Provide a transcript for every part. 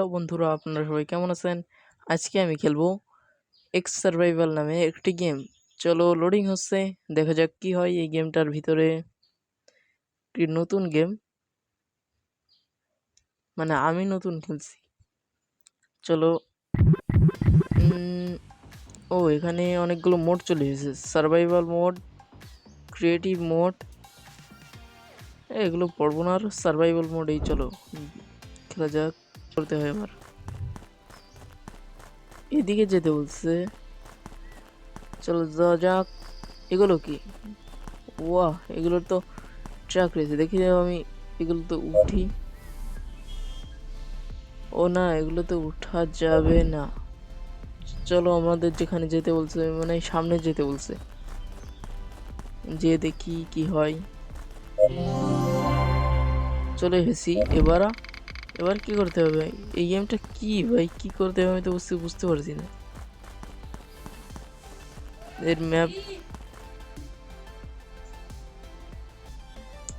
Hello বন্ধুরা, আপনারা সবাই কেমন আছেন? আজকে আমি খেলবো এক্স সার্ভাইভাল নামে একটি গেম। চলো, লোডিং হচ্ছে, দেখা যাক কি হয় এই গেমটার ভিতরে। একটি নতুন গেম, মানে আমি নতুন খেলছি। চলো। এখানে অনেকগুলো মোড চলে এসেছে: সার্ভাইভাল মোড, ক্রিয়েটিভ মোড। এগুলো পড়বো না আর, সার্ভাইভাল মোডেই চলো খেলা যাক। করতে হয় আমার, এদিকে যেতে বলছে। চলো যাওয়া যাক। এগুলো কি? ওয়াহ, এগুলোর তো ট্রাক রয়েছে। দেখি আমি এগুলো তো উঠি। ও না, এগুলো তো উঠা যাবে না। চলো আমাদের যেখানে যেতে বলছে, মানে সামনে যেতে বলছে, যে দেখি কি হয়। চলে এসেছি। এবার কি করতে হবে? এই গেমটা কি ভাই, কি করতে হবে আমি তো বুঝতে পারছি না। এর ম্যাপ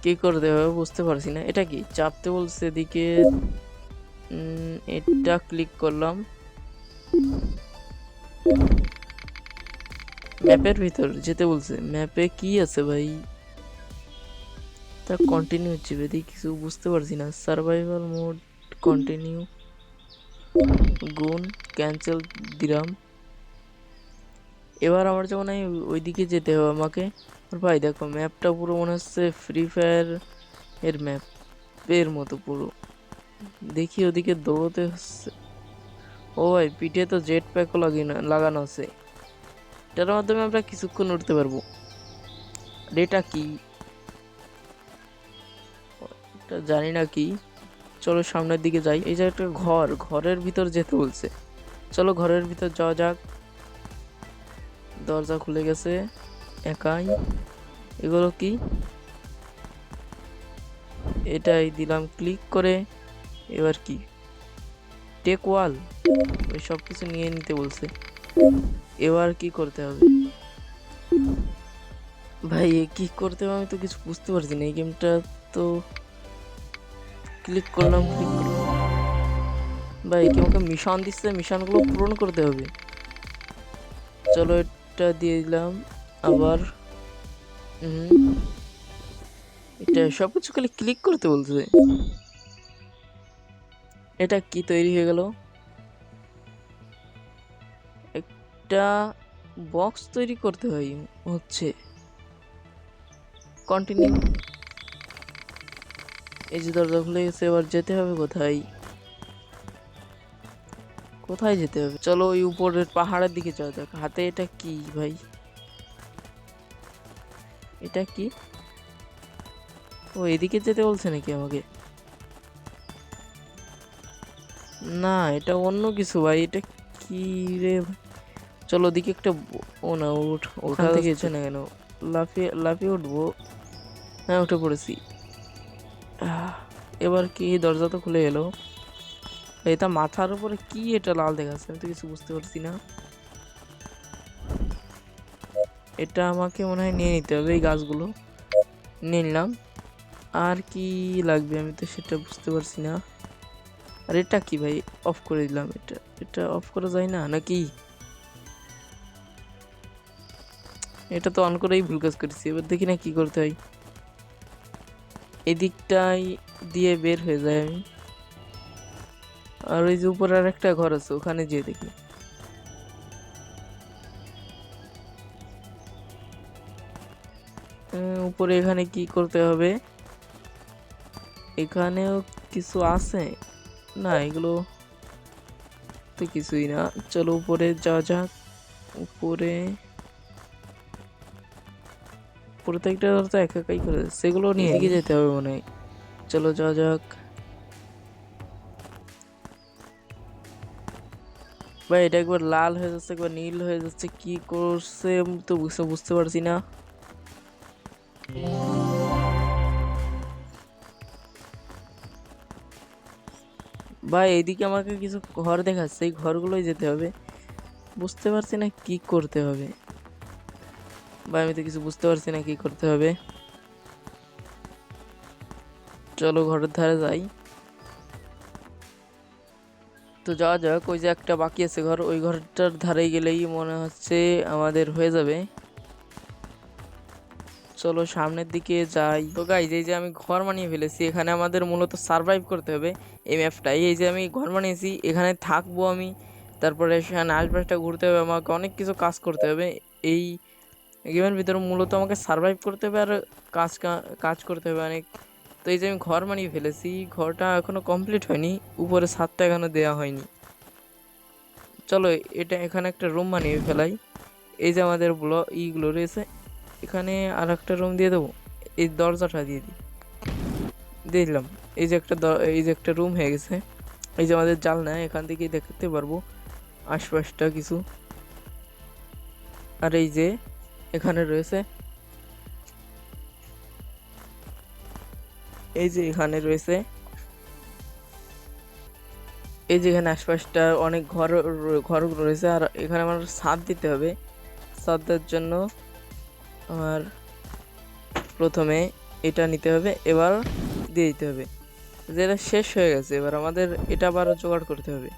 কি করতে হবে বুঝতে পারছি না। এটা কি চাপতে বলছে এদিকে? এটা ক্লিক করলাম। ম্যাপের ভিতর যেতে বলছে। ম্যাপে কি আছে ভাই? তা কন্টিনিউ চিপে দিই, কিছু বুঝতে পারছি না। সার্ভাইভাল মোড, কন্টিনিউ, গুন, ক্যান্সেল দিলাম। এবার আমার যেমন ওইদিকে যেতে হবে আমাকে। আর ভাই দেখো, ম্যাপটা পুরো মনে হচ্ছে ফ্রি ফায়ার এর ম্যাপের মতো পুরো। দেখি ওদিকে দৌড়তে হচ্ছে। ও ভাই, পিঠে তো জেট প্যাকও লাগানো আছে। এটার মাধ্যমে আমরা কিছুক্ষণ উঠতে পারবো। এটা কি? এটা জানি না কি। চলো সামনের দিকে যাই। এই যে একটা ঘরের ভিতর যেতে বলছে। চলো ঘরের ভিতর যাওয়া যাক। দরজা খুলে গেছে একাই। এগুলো কি? এটাই দিলাম ক্লিক করে। এবার কি? টেক ওয়াল, ওই সব কিছু নিয়ে নিতে বলছে। এবার কি করতে হবে ভাই? কি করতে হবে আমি তো কিছু বুঝতে পারছি না এই গেমটা। তো ক্লিক করলাম। ভাই কি আমাকে মিশন দিচ্ছে? মিশনগুলো পূরণ করতে হবে। চলো এটা দিয়ে দিলাম আবার। এটা সবকিছু খালি ক্লিক করতে বলছে। এটা কি তৈরি হয়ে গেল? একটা বক্স তৈরি করতে হয় হচ্ছে। কন্টিনিউ। এই যে দরজা খুলে গেছে। এবার যেতে হবে কোথায়? কোথায় যেতে হবে? চলো ওই উপরের পাহাড়ের দিকে যাওয়া যাক। হাতে এটা কি ভাই? এটা কি? ও, এদিকে যেতে বলছে নাকি আমাকে? না, এটা অন্য কিছু ভাই। এটা কি রে ভাই? চলো ওদিকে একটা ও না, ওখান থেকে যেতে না কেন? লাফিয়ে লাফিয়ে উঠবো। হ্যাঁ, উঠে পড়েছি। এবার কি? দরজা তো খুলে গেল। এটা মাথার উপরে কি? এটা লাল দেখাচ্ছে, আমি তো কিছু বুঝতে পারছি না। এটা আমাকে মনে হয় নিয়ে নিতে হবে। এই গাছগুলো নিয়ে নিলাম। আর কি লাগবে আমি তো সেটা বুঝতে পারছি না। আর এটা কি ভাই? অফ করে দিলাম। এটা অফ করা যায় না নাকি? এটা তো অন করেই ভুল কাজ করেছি। এবার দেখি না কি করতে হয়। এদিকটাই দিয়ে বের হয়ে যায় আমি। আর ওই যে উপরে আর একটা ঘর আছে, ওখানে যেয়ে দেখি। উপরে এখানে কি করতে হবে? এখানেও কিছু আছে না? এগুলো তো কিছুই না। চলো উপরে যাওয়া যাক। উপরে প্রত্যেকটা তো একাই করে সেগুলো নিয়ে এদিকে যেতে হবে মনে হয়। চলো যাওয়া যাক। ভাই এটা একবার লাল হয়ে যাচ্ছে, একবার নীল হয়ে যাচ্ছে। কি করছে তো বুঝতে পারছি না। ভাই এইদিকে আমাকে কিছু ঘর দেখাচ্ছে, এই ঘরগুলোই যেতে হবে। বুঝতে পারছি না কি করতে হবে ভাই, আমি তো কিছু বুঝতে পারছি না কি করতে হবে। চলো ঘরের ধারে যাই। তো যাওয়া যাক, ওই যে একটা বাকি আছে ঘর, ওই ঘরটার ধারে গেলেই মনে হচ্ছে আমাদের হয়ে যাবে। চলো সামনের দিকে যাই। তো গাইজ এই যে আমি ঘর বানিয়ে ফেলেছি, এখানে আমাদের মূলত সারভাইভ করতে হবে এই ম্যাপটাই। এই যে আমি ঘর বানিয়েছি, এখানে থাকবো আমি, তারপরে সেখানে আশপাশটা ঘুরতে হবে, আমাকে অনেক কিছু কাজ করতে হবে। এই গেমের ভিতরে মূলত আমাকে সারভাইভ করতে হবে আর কাজ করতে হবে অনেক। তো এই যে আমি ঘর বানিয়ে ফেলেছি, ঘরটা এখনো কমপ্লিট হয়নি, উপরে ছাদটা এখনো দেওয়া হয়নি। চলো এটা এখানে একটা রুম বানিয়ে ফেলাই। এই যে আমাদের ইগুলো রয়েছে, এখানে আর একটা রুম দিয়ে দেবো, এই দরজাটা দিয়ে দিলাম। এই যে একটা রুম হয়ে গেছে। এই যে আমাদের জানলা, এখান থেকে দেখতে পারবো আশপাশটা কিছু। আর এই যে এখানে রয়েছে, এই যে এখানে রয়েছে, এই যে এখানে আশপাশটা অনেক ঘর রয়েছে। আর এখানে আমার ছাদ দিতে হবে। ছাদ দেওয়ার জন্য আমার প্রথমে এটা নিতে হবে, এবার দিয়ে দিতে হবে। যেটা শেষ হয়ে গেছে, এবার আমাদের এটা আবার জোগাড় করতে হবে।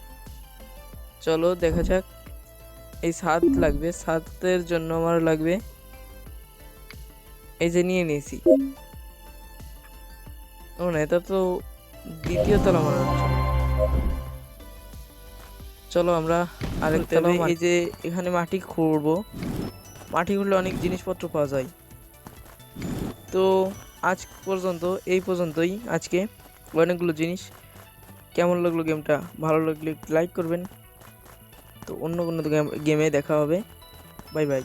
চলো দেখা যাক। এই ছাদ লাগবে, ছাদের জন্য আমার লাগবে, এই যে নিয়ে নিয়েছি। ও না, এটা তো দ্বিতীয় তলা মনে হচ্ছে। চলো আমরা আরেক তলা, এই যে এখানে মাটি খুঁড়বো। মাটি খুঁড়লে অনেক জিনিসপত্র পাওয়া যায়। তো আজ পর্যন্ত এই পর্যন্তই, আজকে অনেকগুলো জিনিস। কেমন লাগলো গেমটা? ভালো লাগলে লাইক করবেন। তো অন্য কোনো গেমে দেখা হবে। Bye bye.